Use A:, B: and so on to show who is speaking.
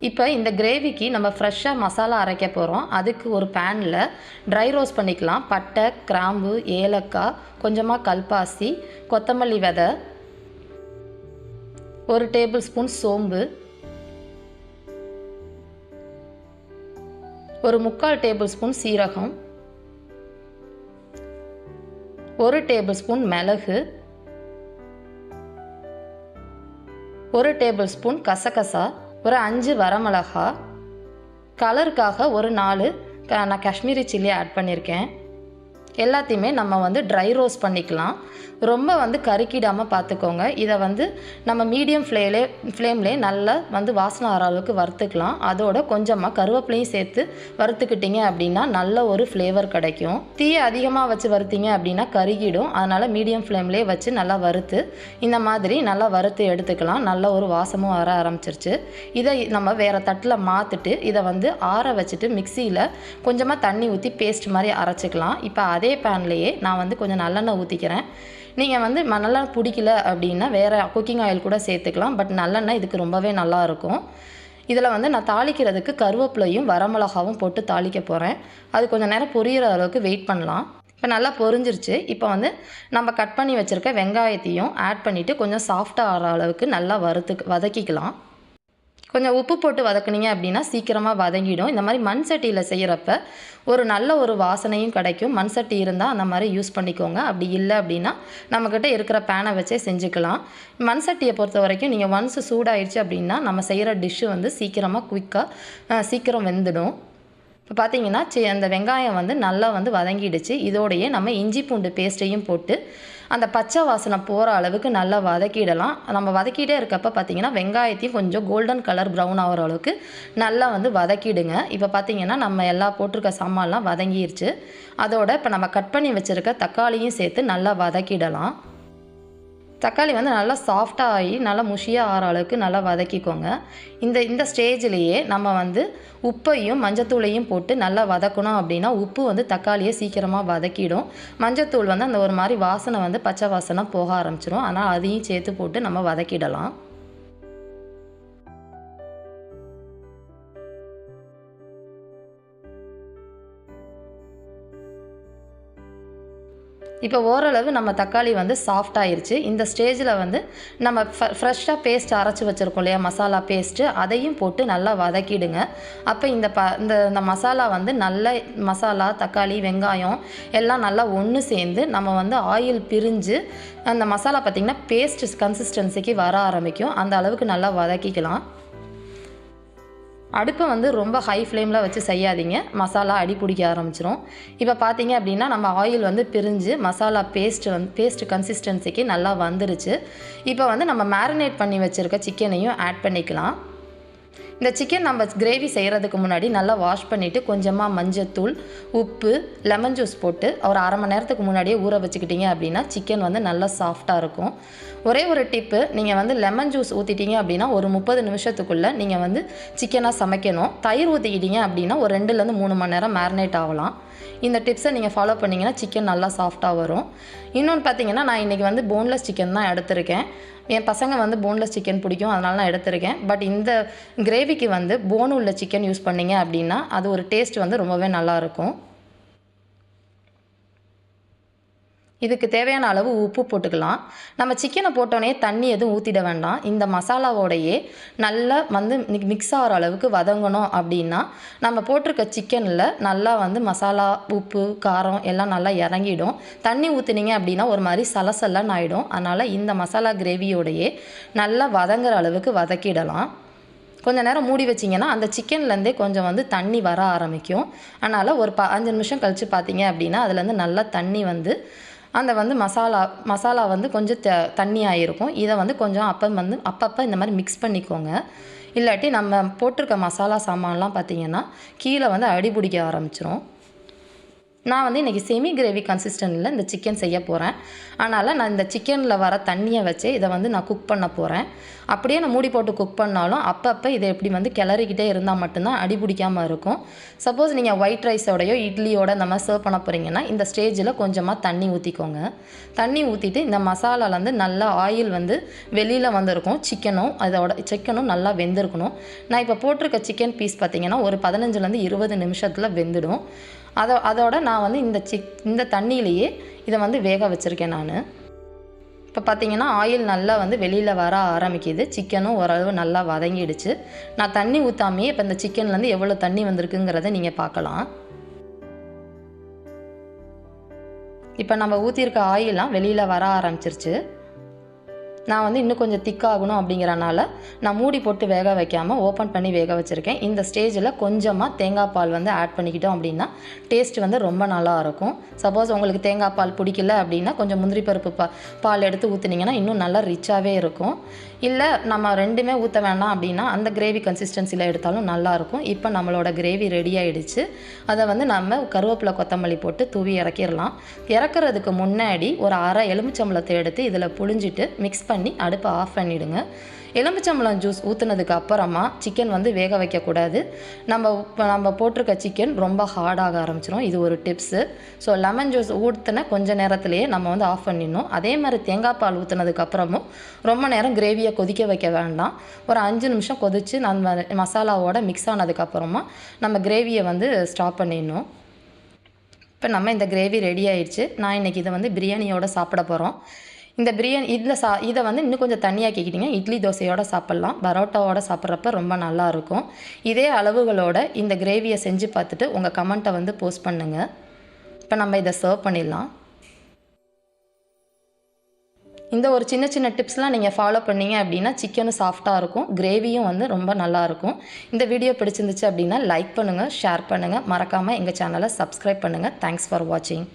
A: இப்போ இந்த கிரேவிக்கு நம்ம ஃப்ரெஷ்ஷாக மசாலா அரைக்க போகிறோம். அதுக்கு ஒரு பேனில் ட்ரை ரோஸ்ட் பண்ணிக்கலாம். பட்டை, கிராம்பு, ஏலக்காய், கொஞ்சமாக கல்பாசி, கொத்தமல்லி விதை, 1 டேபிள் ஸ்பூன் சோம்பு, ஒரு 3/4 டேபிள் ஸ்பூன் சீரகம், 1 டேபிள் ஸ்பூன் மிளகு, 1 டேபிள் ஸ்பூன் கசகசா, ஒரு 5 வரமிளகா, கலருக்காக ஒரு 4 நான் காஷ்மீரி சில்லி ஆட் பண்ணியிருக்கேன். எல்லாத்தையுமே நம்ம ட்ரை ரோஸ்ட் பண்ணிக்கலாம். ரொம்ப கருக்கிடாமல் பார்த்துக்கோங்க. இதை நம்ம மீடியம் ஃப்ளேம்லே நல்லா வாசனை வர அளவுக்கு வறுத்துக்கலாம். அதோட கொஞ்சமாக கருவேப்பிலையும் சேர்த்து வறுத்துக்கிட்டிங்க அப்படின்னா நல்ல ஒரு ஃப்ளேவர் கிடைக்கும். தீயை அதிகமாக வச்சு வறுத்தீங்க அப்படின்னா கருகிடும். அதனால் மீடியம் ஃப்ளேம்லேயே வச்சு நல்லா வறுத்து இந்த மாதிரி நல்லா வறுத்து எடுத்துக்கலாம். நல்ல ஒரு வாசமும் வர ஆரம்பிச்சிருச்சு. இதை நம்ம வேறு தட்டில் மாற்றிட்டு இதை ஆற வச்சுட்டு மிக்சியில் கொஞ்சமாக தண்ணி ஊற்றி பேஸ்ட் மாதிரி அரைச்சிக்கலாம். இப்போ அதே பேன்லேயே நான் கொஞ்சம் நல்லெண்ணெய் ஊற்றிக்கிறேன். நீங்கள் நல்லெண்ணெய் பிடிக்கல அப்படின்னா வேறு குக்கிங் ஆயில் கூட சேர்த்துக்கலாம். பட் நல்லெண்ணெய் இதுக்கு ரொம்பவே நல்லாயிருக்கும். இதில் நான் தாளிக்கிறதுக்கு கருவேப்பிலையும் வரமிளகாவும் போட்டு தாளிக்க போகிறேன். அது கொஞ்சம் நேரம் பொரியிற அளவுக்கு வெயிட் பண்ணலாம். இப்போ நல்லா பொரிஞ்சிருச்சு. இப்போ நம்ம கட் பண்ணி வச்சுருக்க வெங்காயத்தையும் ஆட் பண்ணிவிட்டு கொஞ்சம் சாஃப்டாக ஆகிற அளவுக்கு நல்லா வதக்கிக்கலாம். கொஞ்சம் உப்பு போட்டு வதக்குனீங்க அப்படின்னா சீக்கிரமாக வதங்கிடும். இந்த மாதிரி மண் சட்டியில் செய்கிறப்ப ஒரு நல்ல ஒரு வாசனையும் கிடைக்கும். மண் சட்டி இருந்தால் அந்த மாதிரி யூஸ் பண்ணிக்கோங்க. அப்படி இல்லை அப்படின்னா நம்மக்கிட்ட இருக்கிற பேனை வச்சே செஞ்சுக்கலாம். மண் சட்டியை பொறுத்த வரைக்கும் நீங்கள் ஒன்ஸ் சூடாயிடுச்சு அப்படின்னா நம்ம செய்கிற டிஷ்ஷு சீக்கிரமாக குயிக்காக சீக்கிரம் வெந்துடும். இப்போ பார்த்தீங்கன்னா அந்த வெங்காயம் நல்லா வதங்கிடுச்சு. இதோடையே நம்ம இஞ்சி பூண்டு பேஸ்ட்டையும் போட்டு அந்த பச்சை வாசனை போகிற அளவுக்கு நல்லா வதக்கிடலாம். நம்ம வதக்கிட்டே இருக்கப்போ பார்த்தீங்கன்னா வெங்காயத்தையும் கொஞ்சம் கோல்டன் கலர் ப்ரௌன் ஆகிற அளவுக்கு நல்லா வதக்கிடுங்க. இப்போ பார்த்தீங்கன்னா நம்ம எல்லா போட்டிருக்க சாமான்லாம் வதங்கிடுச்சு. அதோட இப்போ நம்ம கட் பண்ணி வச்சுருக்க தக்காளியும் சேர்த்து நல்லா வதக்கிடலாம். தக்காளி நல்லா சாஃப்டாக ஆகி நல்லா முஷியாக ஆகிற அளவுக்கு நல்லா வதக்கிக்கோங்க. இந்த ஸ்டேஜ்லேயே நம்ம உப்பையும் மஞ்சத்தூளையும் போட்டு நல்லா வதக்கணும். அப்படின்னா உப்பு தக்காளியை சீக்கிரமாக வதக்கிடும். மஞ்சத்தூள் அந்த ஒரு மாதிரி வாசனை பச்சை வாசனை போக ஆரம்பிச்சிடும். ஆனால் அதையும் சேர்த்து போட்டு நம்ம வதக்கிடலாம். இப்போ ஓரளவு நம்ம தக்காளி சாஃப்ட் ஆயிருச்சு. இந்த ஸ்டேஜில் நம்ம ஃப்ரெஷ்ஷாக பேஸ்ட் அரைச்சி வச்சுருக்கோம் இல்லையா, மசாலா பேஸ்ட்டு, அதையும் போட்டு நல்லா வதக்கிடுங்க. அப்போ இந்த மசாலா நல்ல மசாலா, தக்காளி, வெங்காயம் எல்லாம் நல்லா ஒன்று சேர்ந்து நம்ம ஆயில் பிரிஞ்சு அந்த மசாலா பார்த்திங்கன்னா பேஸ்ட் கன்சிஸ்டன்சிக்கு வர ஆரம்பிக்கும். அந்த அளவுக்கு நல்லா வதக்கிக்கலாம். அடுப்பை ரொம்ப ஹை ஃப்ளேமில் வச்சு செய்யாதீங்க, மசாலா அடி பிடிக்க ஆரம்பிச்சிடும். இப்போ பார்த்தீங்க அப்படின்னா நம்ம ஆயில் பிரிஞ்சு மசாலா பேஸ்ட் கன்சிஸ்டன்சிக்கு நல்லா வந்துருச்சு. இப்போ நம்ம மேரினேட் பண்ணி வச்சுருக்க சிக்கனையும் ஆட் பண்ணிக்கலாம். இந்த சிக்கன் நம்ம கிரேவி செய்கிறதுக்கு முன்னாடி நல்லா வாஷ் பண்ணிவிட்டு கொஞ்சமாக மஞ்சத்தூள், உப்பு, லெமன் ஜூஸ் போட்டு ஒரு அரை மணி நேரத்துக்கு முன்னாடியே ஊற வச்சுக்கிட்டிங்க அப்படின்னா சிக்கன் நல்லா சாஃப்டாக இருக்கும். ஒரே ஒரு டிப்பு, நீங்கள் லெமன் ஜூஸ் ஊற்றிட்டீங்க அப்படின்னா ஒரு 30 நிமிஷத்துக்குள்ளே நீங்கள் சிக்கனாக சமைக்கணும். தயிர் ஊற்றிக்கிட்டீங்க அப்படின்னா ஒரு 2லேருந்து 3 மணி நேரம் மேரினேட் ஆகலாம். இந்த டிப்ஸை நீங்கள் ஃபாலோ பண்ணிங்கன்னா சிக்கன் நல்லா சாஃப்டாக வரும். இன்னொன்று பார்த்தீங்கன்னா நான் இன்றைக்கி போன்லெஸ் சிக்கன் தான் எடுத்திருக்கேன். என் பசங்க போன்லெஸ் சிக்கன் பிடிக்கும், அதனால நான் எடுத்திருக்கேன். பட் இந்த கிரேவிக்கு போன் உள்ள சிக்கன் யூஸ் பண்ணிங்க அப்படின்னா அது ஒரு டேஸ்ட் ரொம்பவே நல்லாயிருக்கும். இதுக்கு தேவையான அளவு உப்பு போட்டுக்கலாம். நம்ம சிக்கனை போட்டோன்னே தண்ணி எதுவும் ஊற்றிட வேண்டாம். இந்த மசாலாவோடையே நல்லா மிக்ஸ் ஆகிற அளவுக்கு வதங்கணும். அப்படின்னா நம்ம போட்டிருக்க சிக்கனில் நல்லா மசாலா, உப்பு, காரம் எல்லாம் நல்லா இறங்கிடும். தண்ணி ஊற்றுனீங்க அப்படின்னா ஒரு மாதிரி சலசலன்னு ஆகிடும். அதனால் இந்த மசாலா கிரேவியோடையே நல்லா வதங்குற அளவுக்கு வதக்கிடலாம். கொஞ்சம் நேரம் மூடி வச்சிங்கன்னா அந்த சிக்கன்லேருந்தே கொஞ்சம் தண்ணி வர ஆரம்பிக்கும். அதனால் ஒரு 5 நிமிஷம் கழித்து பார்த்தீங்க அப்படின்னா அதுலேருந்து நல்லா தண்ணி அந்த மசாலா கொஞ்சம் தண்ணி ஆகிருக்கும். இதை கொஞ்சம் அப்பப்போ இந்த மாதிரி மிக்ஸ் பண்ணிக்கோங்க. இல்லாட்டி நம்ம போட்டிருக்க மசாலா சாமான்லாம் பார்த்திங்கன்னா கீழே அடி பிடிக்க ஆரம்பிச்சிரும். நான் வந்து இன்றைக்கி செமி கிரேவி கன்சிஸ்டன்டில் இந்த சிக்கன் செய்ய போகிறேன். அதனால் நான் இந்த சிக்கனில் வர தண்ணியை வச்சு இதை வந்து நான் குக் பண்ண போகிறேன். அப்படியே நான் மூடி போட்டு குக் பண்ணாலும் அப்பப்போ இதை எப்படி வந்து கிளறிக்கிட்டே இருந்தால் மட்டும்தான் அடி பிடிக்காமல் இருக்கும். சப்போஸ் நீங்கள் ஒயிட் ரைஸோடையோ இட்லியோட இந்த மாதிரி சர்வ் பண்ண போகிறீங்கன்னா இந்த ஸ்டேஜில் கொஞ்சமாக தண்ணி ஊற்றிக்கோங்க. தண்ணி ஊற்றிட்டு இந்த மசாலாலேருந்து நல்லா ஆயில் வந்து வெளியில் வந்திருக்கும். சிக்கனும் நல்லா வெந்திருக்கணும். நான் இப்போ போட்டிருக்க சிக்கன் பீஸ் பார்த்திங்கன்னா ஒரு 15லேருந்து 20 நிமிஷத்தில் வெந்துடும். அதோட நான் வந்து இந்த தண்ணியிலேயே இதை வந்து வேக வச்சுருக்கேன் நான். இப்போ பார்த்திங்கன்னா ஆயில் நல்லா வந்து வெளியில் வர ஆரம்பிக்குது. சிக்கனும் ஓரளவு நல்லா வதங்கிடுச்சு. நான் தண்ணி ஊற்றாமையே இப்போ இந்த சிக்கன்லேருந்து எவ்வளோ தண்ணி வந்திருக்குங்கிறத நீங்கள் பார்க்கலாம். இப்போ நம்ம ஊற்றிருக்க ஆயிலாம் வெளியில் வர ஆரம்பிச்சிருச்சு. நான் வந்து இன்னும் கொஞ்சம் திக்காகணும் அப்படிங்கிறனால நான் மூடி போட்டு வேக வைக்காமல் ஓப்பன் பண்ணி வேக வச்சுருக்கேன். இந்த ஸ்டேஜில் கொஞ்சமாக தேங்காய் பால் வந்து ஆட் பண்ணிக்கிட்டோம் அப்படின்னா டேஸ்ட் வந்து ரொம்ப நல்லா இருக்கும். சப்போஸ் உங்களுக்கு தேங்காய் பால் பிடிக்கல அப்படின்னா கொஞ்சம் முந்திரி பருப்பு பால் எடுத்து ஊற்றுனீங்கன்னா இன்னும் நல்லா ரிச்சாகவே இருக்கும். இல்லை நம்ம ரெண்டுமே ஊற்ற வேண்டாம் அப்படின்னா அந்த கிரேவி கன்சிஸ்டன்சியில் எடுத்தாலும் நல்லாயிருக்கும். இப்போ நம்மளோட கிரேவி ரெடி ஆகிடுச்சு. அதை வந்து நம்ம கருவேப்பிலை கொத்தமல்லி போட்டு தூவி இறக்கிடலாம். இறக்குறதுக்கு முன்னாடி ஒரு அரை எலுமிச்சம்பழத்தை எடுத்து இதில் புழிஞ்சிட்டு மிக்ஸ் பண்ணி அடுப்பை ஆஃப் பண்ணிவிடுங்க. எலுமிச்சம்பழம் ஜூஸ் ஊற்றுனதுக்கு அப்புறமா சிக்கன் வந்து வேக வைக்கக்கூடாது. நம்ம போட்டிருக்க சிக்கன் ரொம்ப ஹார்டாக ஆரம்பிச்சிடும். இது ஒரு டிப்ஸு. ஸோ லெமன் ஜூஸ் ஊற்றின கொஞ்சம் நேரத்துலேயே நம்ம வந்து ஆஃப் பண்ணிடணும். அதே மாதிரி தேங்காய் பால் ஊற்றுனதுக்கப்புறமும் ரொம்ப நேரம் கிரேவியை கொதிக்க வைக்க வேண்டாம். ஒரு 5 நிமிஷம் கொதித்து நம்ம மசாலாவோட மிக்ஸ் ஆனதுக்கப்புறமா நம்ம கிரேவியை வந்து ஸ்டாப் பண்ணிடணும். இப்போ நம்ம இந்த கிரேவி ரெடி ஆயிடுச்சு. நான் இன்றைக்கி இதை வந்து பிரியாணியோட சாப்பிட போகிறோம். இந்த பிரியாணி இதை வந்து இன்னும் கொஞ்சம் தண்ணியாக்கிக்கிட்டிங்க இட்லி தோசையோடு சாப்பிட்லாம். பரோட்டாவோட சாப்பிட்றப்ப ரொம்ப நல்லாயிருக்கும். இதே அளவுகளோட இந்த கிரேவியை செஞ்சு பார்த்துட்டு உங்கள் கமெண்ட்டை வந்து போஸ்ட் பண்ணுங்கள். இப்போ நம்ம இதை சர்வ் பண்ணிடலாம். இந்த ஒரு சின்ன சின்ன டிப்ஸ்லாம் நீங்கள் ஃபாலோ பண்ணீங்க அப்படின்னா சிக்கனும் சாஃப்டாக இருக்கும், கிரேவியும் வந்து ரொம்ப நல்லாயிருக்கும். இந்த வீடியோ பிடிச்சிருந்துச்சு அப்படின்னா லைக் பண்ணுங்கள், ஷேர் பண்ணுங்கள், மறக்காமல் எங்கள் சேனலை சப்ஸ்கிரைப் பண்ணுங்கள். தேங்க்ஸ் ஃபார் வாட்சிங்.